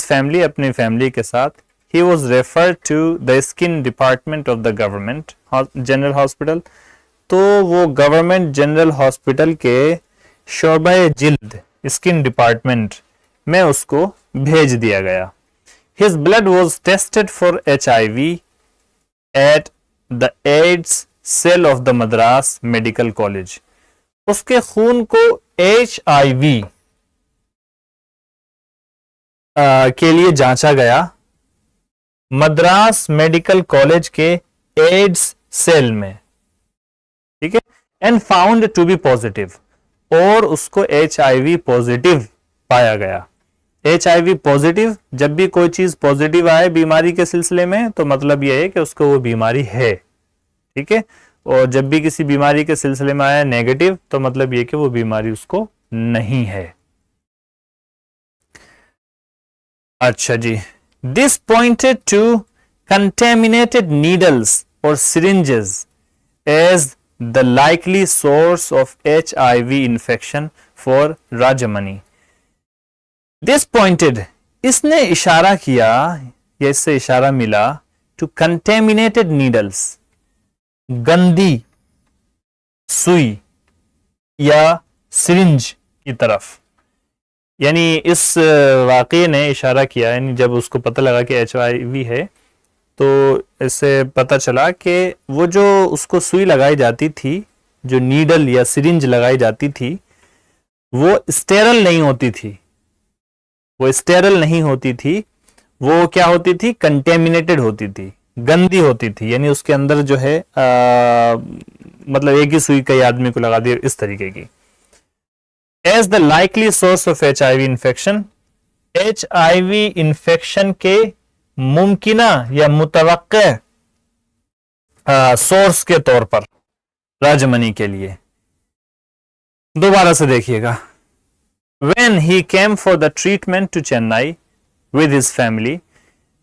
family, अपनी फैमिली के साथ, he was referred to the skin department of the government general hospital. तो वो गवर्नमेंट जनरल हॉस्पिटल के शोबा जिल्द स्किन डिपार्टमेंट में उसको भेज दिया गया। His blood was tested for HIV at the AIDS cell of the Madras Medical College. उसके खून को HIV के लिए जांचा गया मद्रास मेडिकल कॉलेज के एड्स सेल में, ठीक है, and found to be positive, और उसको HIV पॉजिटिव पाया गया। HIV पॉजिटिव, जब भी कोई चीज पॉजिटिव आए बीमारी के सिलसिले में तो मतलब यह है कि उसको वो बीमारी है, ठीक है, और जब भी किसी बीमारी के सिलसिले में आया नेगेटिव तो मतलब यह कि वो बीमारी उसको नहीं है। अच्छा जी, this pointed to contaminated needles or syringes as the likely source of HIV infection for Rajamani. This pointed, इसने इशारा किया या इससे इशारा मिला to contaminated needles, गंदी सुई या सिरिंज की तरफ। यानी इस वाक़ये ने इशारा किया, यानी जब उसको पता लगा कि HIV है तो इससे पता चला कि वो जो उसको सुई लगाई जाती थी, जो नीडल या सिरिंज लगाई जाती थी, वो स्टेरल नहीं होती थी, वो स्टेरल नहीं होती थी, वो क्या होती थी? कंटेमिनेटेड होती थी, गंदी होती थी। यानी उसके अंदर जो है मतलब एक ही सुई कई आदमी को लगा दी, इस तरीके की। As the likely source of HIV infection, HIV infection के मुमकिना या मुतवक्के सोर्स के तौर पर राजमनी के लिए। दोबारा से देखिएगा, when he came for the treatment to Chennai with his family,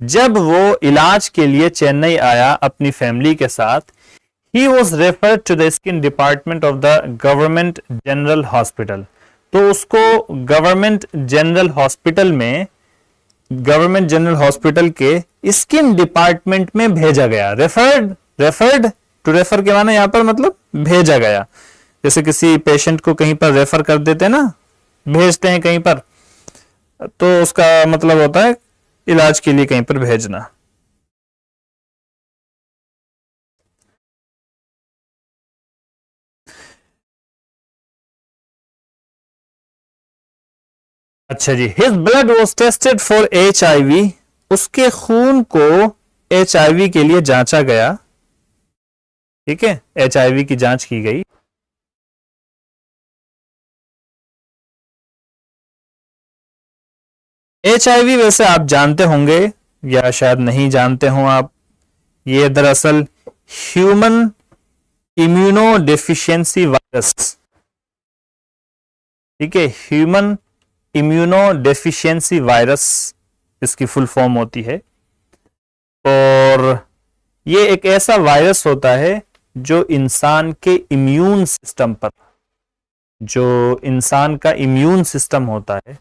जब वो इलाज के लिए चेन्नई आया अपनी फैमिली के साथ, he was referred to the skin department of the government general hospital. तो उसको गवर्नमेंट जनरल हॉस्पिटल में, गवर्नमेंट जनरल हॉस्पिटल के स्किन डिपार्टमेंट में भेजा गया। रेफर्ड टू रेफर के माने यहां पर मतलब भेजा गया। जैसे किसी पेशेंट को कहीं पर रेफर कर देते हैं ना, भेजते हैं कहीं पर, तो उसका मतलब होता है इलाज के लिए कहीं पर भेजना। अच्छा जी, his blood was tested for HIV, उसके खून को HIV के लिए जांचा गया। ठीक है, HIV की जांच की गई। HIV वैसे आप जानते होंगे या शायद नहीं जानते हो आप, ये दरअसल ह्यूमन इम्यूनो डेफिशिएंसी वायरस, ठीक है, ह्यूमन इम्यूनो डेफिशिएंसी वायरस इसकी फुल फॉर्म होती है। और ये एक ऐसा वायरस होता है जो इंसान के इम्यून सिस्टम पर, जो इंसान का इम्यून सिस्टम होता है,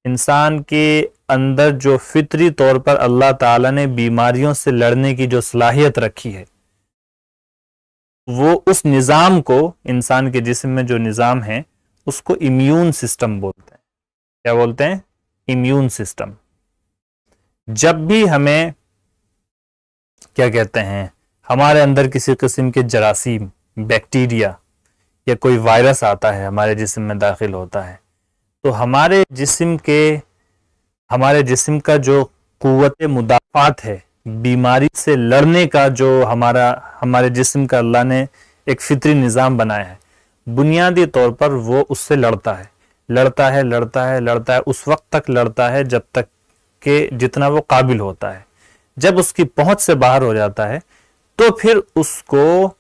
इंसान के अंदर जो फितरी तौर पर अल्लाह ताला ने बीमारियों से लड़ने की जो सलाहियत रखी है, वो उस निज़ाम को, इंसान के जिस्म में जो निज़ाम है उसको इम्यून सिस्टम बोलते हैं। क्या बोलते हैं? Immune system. जब भी हमें क्या कहते हैं, हमारे अंदर किसी किस्म के जरासीम, बैक्टीरिया या कोई वायरस आता है, हमारे जिस्म में दाखिल होता है, तो हमारे जिस्म का जो कुव्वत मुदाफ़ात है, बीमारी से लड़ने का जो हमारे जिस्म का अल्लाह ने एक फितरी निज़ाम बनाया है, बुनियादी तौर पर वो उससे लड़ता है, उस वक्त तक लड़ता है जब तक कि जितना वो काबिल होता है। जब उसकी पहुंच से बाहर हो जाता है तो फिर उसको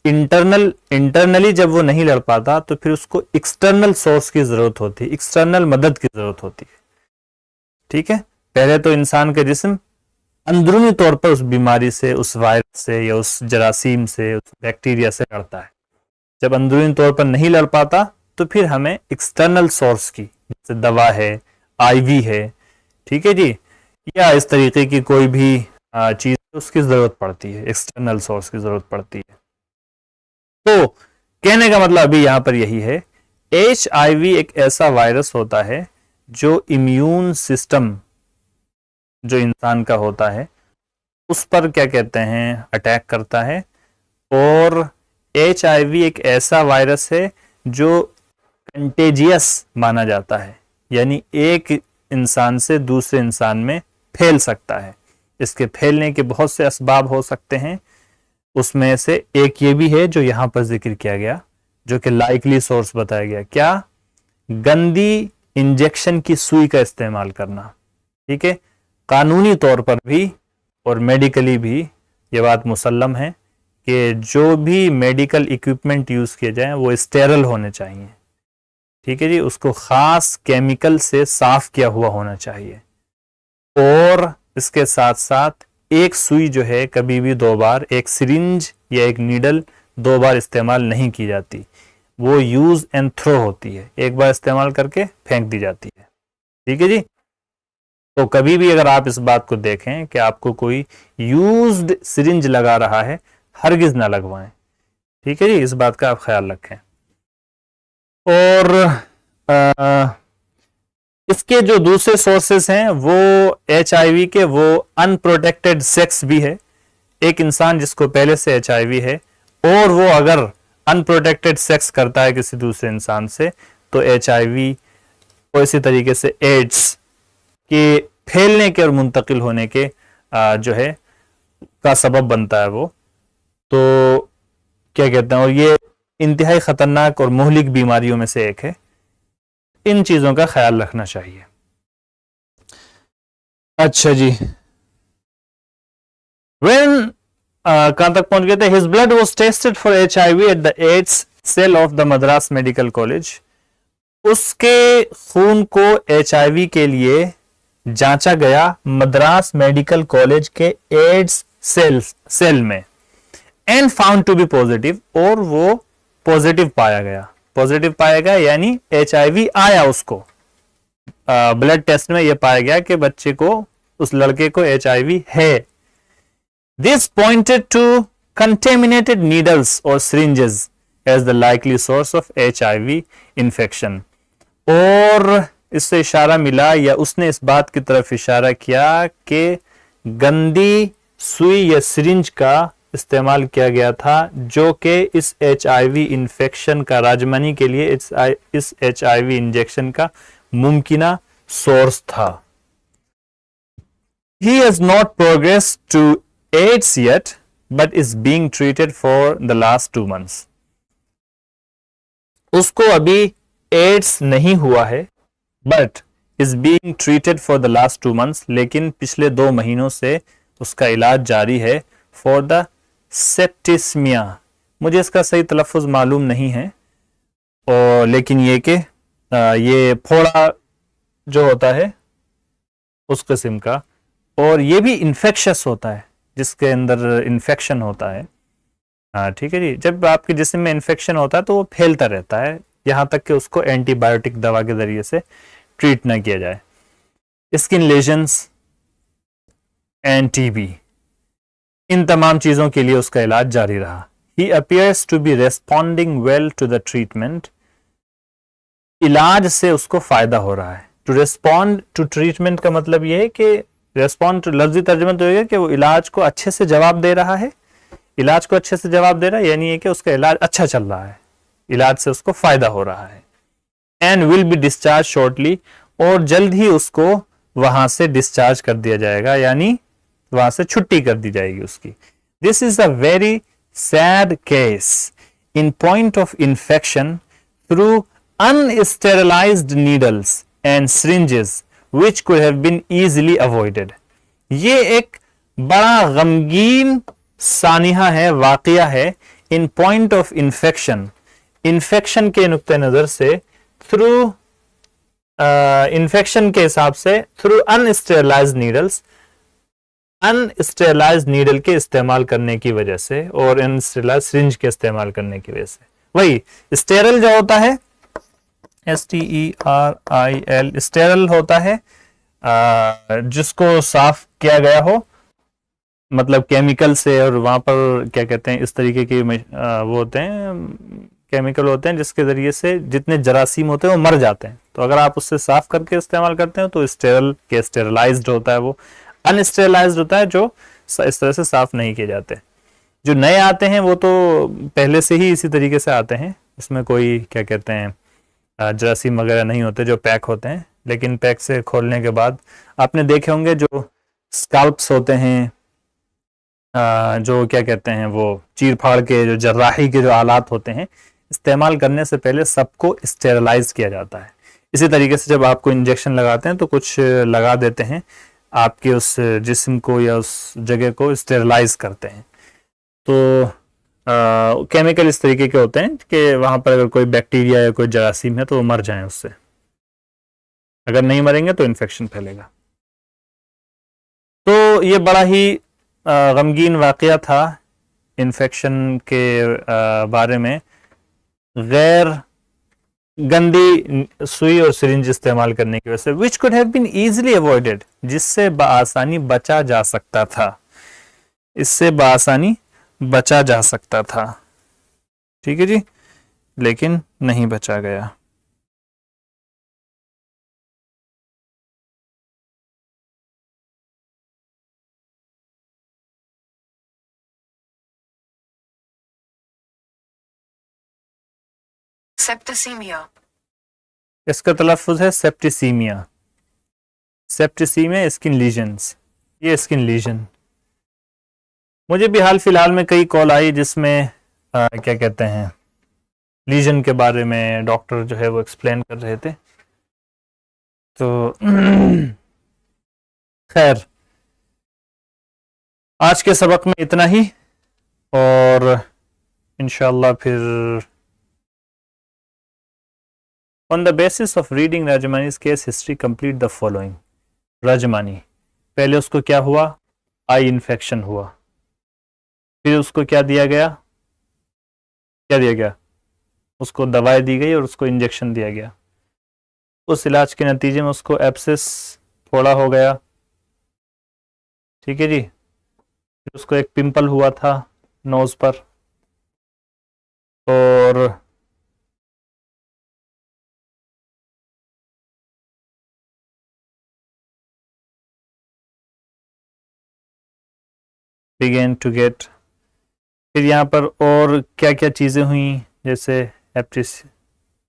इंटरनली जब वो नहीं लड़ पाता तो फिर उसको एक्सटर्नल सोर्स की जरूरत होती है, एक्सटर्नल मदद की जरूरत होती है। ठीक है, पहले तो इंसान का जिस्म अंदरूनी तौर पर उस बीमारी से, उस वायरस से या उस जरासीम से, उस बैक्टीरिया से लड़ता है। जब अंदरूनी तौर पर नहीं लड़ पाता तो फिर हमें एक्सटर्नल सोर्स की, जैसे दवा है, IV है, ठीक है जी, या इस तरीके की कोई भी चीज उसकी जरूरत पड़ती है, एक्सटर्नल सोर्स की जरूरत पड़ती है। तो कहने का मतलब अभी यहां पर यही है, HIV एक ऐसा वायरस होता है जो इम्यून सिस्टम जो इंसान का होता है उस पर क्या कहते हैं, अटैक करता है। और HIV एक ऐसा वायरस है जो कंटेजियस माना जाता है, यानी एक इंसान से दूसरे इंसान में फैल सकता है। इसके फैलने के बहुत से असबाब हो सकते हैं, उसमें से एक ये भी है जो यहां पर जिक्र किया गया, जो कि लाइकली सोर्स बताया गया। क्या? गंदी इंजेक्शन की सुई का इस्तेमाल करना। ठीक है, कानूनी तौर पर भी और मेडिकली भी ये बात मुसल्लम है कि जो भी मेडिकल इक्विपमेंट यूज किए जाएं वो स्टेरल होने चाहिए। ठीक है जी, उसको खास केमिकल से साफ किया हुआ होना चाहिए। और इसके साथ साथ एक सुई जो है कभी भी 2 बार, एक सिरिंज या एक नीडल 2 बार इस्तेमाल नहीं की जाती, वो यूज एंड थ्रो होती है, एक बार इस्तेमाल करके फेंक दी जाती है। ठीक है जी, तो कभी भी अगर आप इस बात को देखें कि आपको कोई यूज्ड सिरिंज लगा रहा है, हरगिज ना लगवाएं। ठीक है जी, इस बात का आप ख्याल रखें। और इसके जो दूसरे सोर्सेस हैं वो HIV के, वो अनप्रोटेक्टेड सेक्स भी है। एक इंसान जिसको पहले से HIV है और वो अगर अनप्रोटेक्टेड सेक्स करता है किसी दूसरे इंसान से, तो HIV और इसी तरीके से एड्स के फैलने के और मुंतकिल होने के जो है का सबब बनता है वो। तो क्या कहते हैं, और ये इंतहाई खतरनाक और मुहलिक बीमारियों में से एक है। इन चीजों का ख्याल रखना चाहिए। अच्छा जी, व्हेन कहां तक पहुंच गए थे? His blood was tested for HIV at the AIDS cell of the Madras medical college. उसके खून को HIV के लिए जांचा गया मद्रास मेडिकल कॉलेज के एड्स सेल में, and found to be positive, और वो पॉजिटिव पाया गया। पॉजिटिव पाया गया यानी HIV आया उसको। ब्लड टेस्ट में यह पाया गया कि बच्चे को, उस लड़के को HIV है। This pointed to contaminated needles और syringes as the likely source of HIV infection. और इससे इशारा मिला, या उसने इस बात की तरफ इशारा किया कि गंदी सुई या सिरिंज का इस्तेमाल किया गया था, जो कि इस HIV इन्फेक्शन का, राजमनी के लिए इस HIV इंजेक्शन का मुमकिना सोर्स था। He has not progressed to AIDS yet, but is being treated for the last 2 months. उसको अभी एड्स नहीं हुआ है, but is being treated for the last 2 months. लेकिन पिछले 2 महीनों से उसका इलाज जारी है for the septicemia. मुझे इसका सही तलफ़ुज़ मालूम नहीं है, और लेकिन ये कि ये फोड़ा जो होता है उस किस्म का, और ये भी इन्फेक्शस होता है, जिसके अंदर इन्फेक्शन होता है। हाँ ठीक है जी, जब आपके जिस्म में इन्फेक्शन होता है तो वो फैलता रहता है यहाँ तक कि उसको एंटीबायोटिक दवा के ज़रिए से ट्रीट ना किया जाए। स्किन लेजन्स एंड टीबी, इन तमाम चीज़ों के लिए उसका इलाज जारी रहा। He appears to be responding well to the treatment. इलाज से उसको फायदा हो रहा है। To respond to treatment का मतलब ये है कि respond to लफ्जी तर्जुमा तो ये है कि वो इलाज को अच्छे से जवाब दे रहा है, इलाज को अच्छे से जवाब दे रहा है, यानी ये कि उसका इलाज अच्छा चल रहा है, इलाज से उसको फायदा हो रहा है। And will be discharged shortly, और जल्द ही उसको वहां से डिस्चार्ज कर दिया जाएगा, यानी वहां से छुट्टी कर दी जाएगी उसकी। This is a very sad case in point of infection through unsterilized needles and syringes which could have been easily avoided. ये एक बड़ा गमगीन सानिहा है, वाकया है, in point of infection, infection के नुक्ते नज़र से, थ्रू इन्फेक्शन के हिसाब से, थ्रू अनस्टेरलाइज्ड नीडल्स, अनस्टेरलाइज्ड नीडल के इस्तेमाल करने की वजह से, और अनस्टेरलाइज्ड सिरिंज के इस्तेमाल करने की वजह से। वही स्टेरल जो होता है, STERIL, स्टेरल होता है जिसको साफ किया गया हो, मतलब केमिकल से, और वहां पर क्या कहते हैं, इस तरीके के वो होते हैं, केमिकल होते हैं जिसके जरिए से जितने जरासीम होते हैं वो मर जाते हैं। तो अगर आप उससे साफ करके इस्तेमाल करते हो तो स्टेरल के स्टेरलाइज्ड होता है वो। अनस्टेरलाइज्ड होता है जो इस तरह से साफ नहीं किए जाते। जो नए आते हैं वो तो पहले से ही इसी तरीके से आते हैं, इसमें कोई क्या कहते हैं जरासीम वगैरह नहीं होते जो पैक होते हैं। लेकिन पैक से खोलने के बाद आपने देखे होंगे जो स्काल्प्स होते हैं, जो क्या कहते हैं वो चीर फाड़ के जो जर्राही के जो आलात होते हैं, इस्तेमाल करने से पहले सबको स्टेरलाइज किया जाता है। इसी तरीके से जब आपको इंजेक्शन लगाते हैं तो कुछ लगा देते हैं, आपके उस जिस्म को या उस जगह को स्टेरलाइज करते हैं। तो केमिकल इस तरीके के होते हैं कि वहाँ पर अगर कोई बैक्टीरिया या कोई जरासीम है तो वो मर जाएं उससे। अगर नहीं मरेंगे तो इन्फेक्शन फैलेगा। तो ये बड़ा ही गमगीन वाक़या था इन्फेक्शन के बारे में। गैर गंदी सुई और सिरिंज इस्तेमाल करने की वजह से, which could have been easily avoided, जिससे बआसानी बचा जा सकता था, इससे बआसानी बचा जा सकता था। ठीक है जी, लेकिन नहीं बचा गया। सेप्टिसीमिया, इसका तलफ़ुज़ है सेप्टिसीमिया। सेप्टिसीमिया स्किन लीजन्स, ये स्किन लीजन। मुझे भी हाल फिलहाल में कई कॉल आई जिसमें क्या कहते हैं लीजन के बारे में डॉक्टर जो है वो एक्सप्लेन कर रहे थे। तो खैर आज के सबक में इतना ही, और इंशाअल्लाह फिर On the basis of reading Rajamani's case history, complete the following. Rajamani, पहले उसको क्या हुआ, आई इन्फेक्शन हुआ, फिर उसको क्या दिया गया, क्या दिया गया, उसको दवाई दी गई और उसको इंजेक्शन दिया गया। उस इलाज के नतीजे में उसको एब्सेस, फोड़ा हो गया। ठीक है जी, फिर उसको एक पिंपल हुआ था नोज पर, और बिगेन टू गेट, फिर यहाँ पर और क्या क्या चीज़ें हुई, जैसे हेप्टिस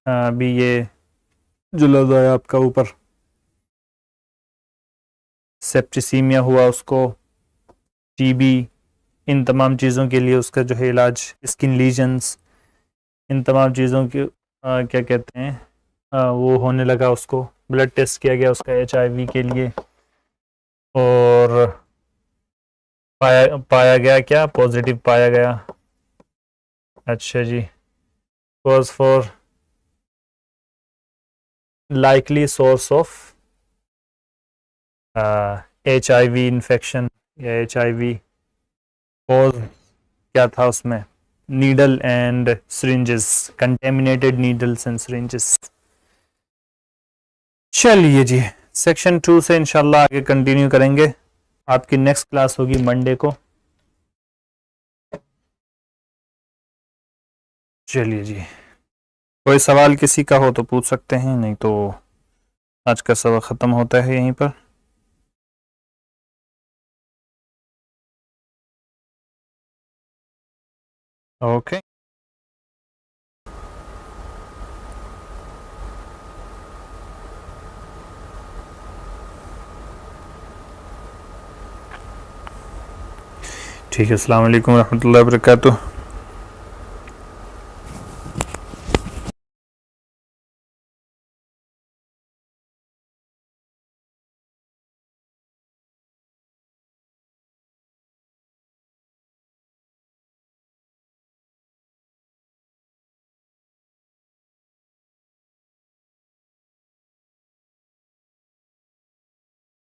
भी ये जो लर्ज आया आपका ऊपर, सेप्टिसीमिया हुआ उसको, टीबी, इन तमाम चीज़ों के लिए उसका जो है इलाज, स्किन लीजन्स, इन तमाम चीज़ों की क्या कहते हैं वो होने लगा उसको। ब्लड टेस्ट किया गया उसका HIV के लिए और पाया गया क्या, पॉजिटिव पाया गया। अच्छा जी, cause for likely source of HIV infection या HIV, कॉज क्या था उसमें, needle and syringes, contaminated needles and syringes. चलिए जी, सेक्शन 2 से इंशाल्लाह आगे कंटिन्यू करेंगे। आपकी नेक्स्ट क्लास होगी मंडे को। चलिए जी, कोई सवाल किसी का हो तो पूछ सकते हैं, नहीं तो आज का सबक ख़त्म होता है यहीं पर। ओके, ठीक है। अस्सलाम वालेकुम रहमतुल्लाहि व बरकातुहू।